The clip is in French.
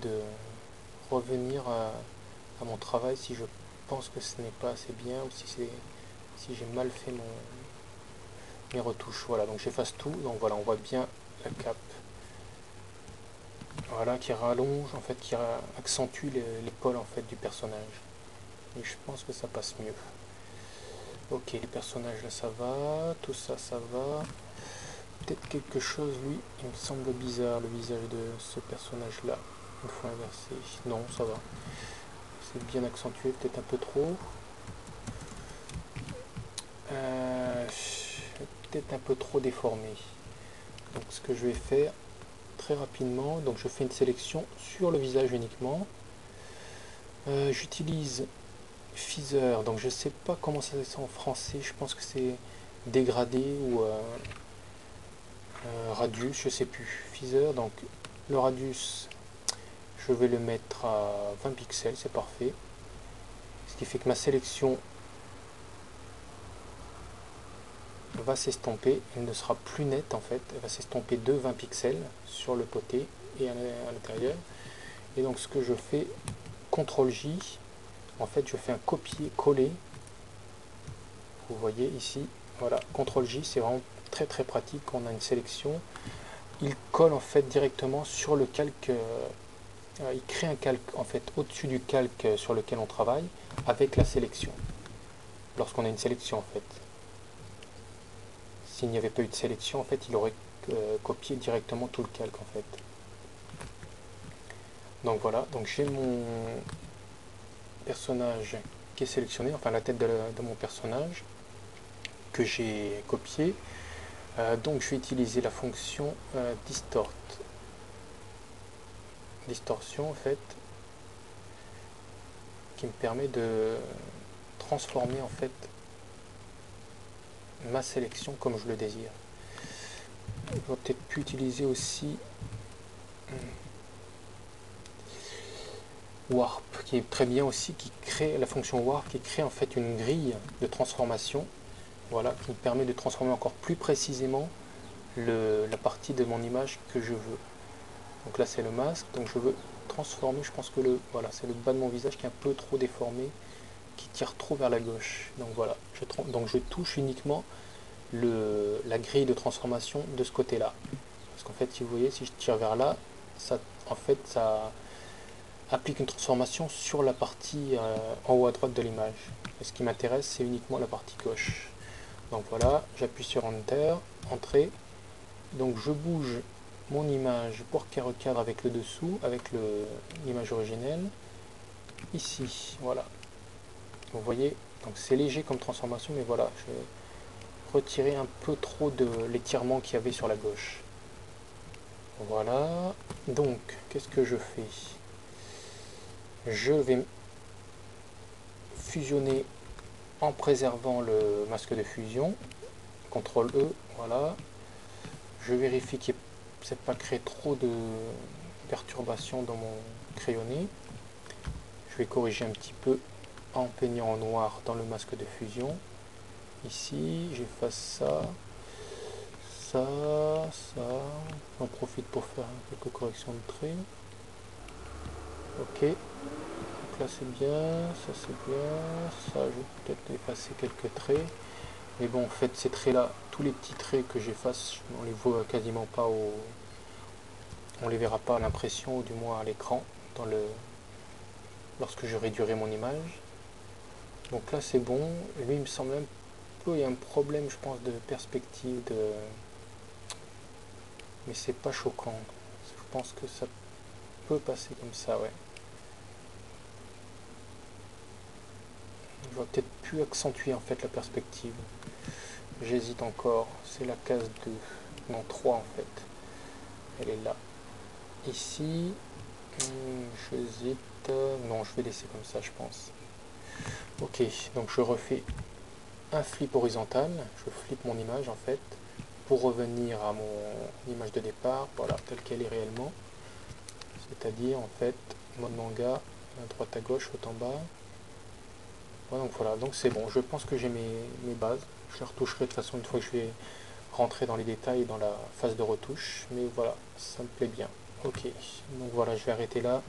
de revenir à mon travail si je pense que ce n'est pas assez bien ou si j'ai mal fait mes retouches. Voilà, donc j'efface tout. Donc voilà, on voit bien la cape. Voilà, qui rallonge, en fait, qui accentue l'épaule en fait du personnage. Et je pense que ça passe mieux. Ok, les personnages là ça va, tout ça ça va. Peut-être quelque chose, lui, il me semble bizarre, le visage de ce personnage là. Une fois inversé. Non, ça va. C'est bien accentué, peut-être un peu trop. Peut-être un peu trop déformé. Donc ce que je vais faire très rapidement, donc je fais une sélection sur le visage uniquement. J'utilise Feather, donc je sais pas comment ça se dit en français, je pense que c'est dégradé ou radius, je sais plus. Feather, donc le radius, je vais le mettre à 20 pixels, c'est parfait. Ce qui fait que ma sélection va s'estomper, elle ne sera plus nette en fait, elle va s'estomper de 20 pixels sur le côté et à l'intérieur. Et donc ce que je fais, CTRL J, en fait je fais un copier-coller, vous voyez ici, voilà, CTRL J, c'est vraiment très très pratique quand on a une sélection. Il colle en fait directement sur le calque, il crée un calque en fait au-dessus du calque sur lequel on travaille avec la sélection, lorsqu'on a une sélection en fait. S'il n'y avait pas eu de sélection, en fait, il aurait copié directement tout le calque en fait. Donc voilà, donc j'ai mon personnage qui est sélectionné, enfin la tête de mon personnage que j'ai copié. Donc je vais utiliser la fonction distorsion en fait, qui me permet de transformer en fait ma sélection comme je le désire. Je vais peut-être pu utiliser aussi Warp, qui est très bien aussi, qui crée la fonction Warp, qui crée en fait une grille de transformation, voilà, qui me permet de transformer encore plus précisément la partie de mon image que je veux. Donc là c'est le masque, donc je veux transformer, je pense que voilà, c'est le bas de mon visage qui est un peu trop déformé, qui tire trop vers la gauche. Donc voilà, donc je touche uniquement la grille de transformation de ce côté-là. Parce qu'en fait, si vous voyez, si je tire vers là, ça, en fait, ça applique une transformation sur la partie en haut à droite de l'image. Et ce qui m'intéresse, c'est uniquement la partie gauche. Donc voilà, j'appuie sur Enter, Entrée. Donc je bouge mon image pour qu'elle recadre avec le dessous, avec l'image originelle. Ici, voilà. Vous voyez, donc c'est léger comme transformation, mais voilà, je vais retirer un peu trop de l'étirement qu'il y avait sur la gauche. Voilà, donc qu'est-ce que je fais? Je vais fusionner en préservant le masque de fusion. CTRL E, voilà. Je vérifie qu'il ne s'est pas créé trop de perturbations dans mon crayonné. Je vais corriger un petit peu en peignant en noir dans le masque de fusion. Ici, j'efface ça, ça, ça. J'en profite pour faire quelques corrections de traits. Ok. Donc là c'est bien, ça c'est bien, ça je vais peut-être effacer quelques traits. Mais bon, en fait, ces traits-là, tous les petits traits que j'efface, on les voit quasiment pas on les verra pas à l'impression, ou du moins à l'écran, lorsque je réduirai mon image. Donc là, c'est bon. Lui, il me semble un peu, il y a un problème, je pense, de perspective, mais c'est pas choquant. Je pense que ça peut passer comme ça, ouais. Je vais peut-être plus accentuer en fait la perspective. J'hésite encore. C'est la case 2. Non, 3 en fait. Elle est là. Ici, j'hésite. Non, je vais laisser comme ça, je pense. Ok, donc je refais un flip horizontal. Je flippe mon image en fait pour revenir à mon image de départ, voilà, telle qu'elle est réellement. C'est-à-dire en fait, mode manga, à droite à gauche, haut en bas. Voilà, donc voilà, donc c'est bon. Je pense que j'ai mes bases. Je les retoucherai de toute façon une fois que je vais rentrer dans les détails dans la phase de retouche. Mais voilà, ça me plaît bien. Ok, donc voilà, je vais arrêter là.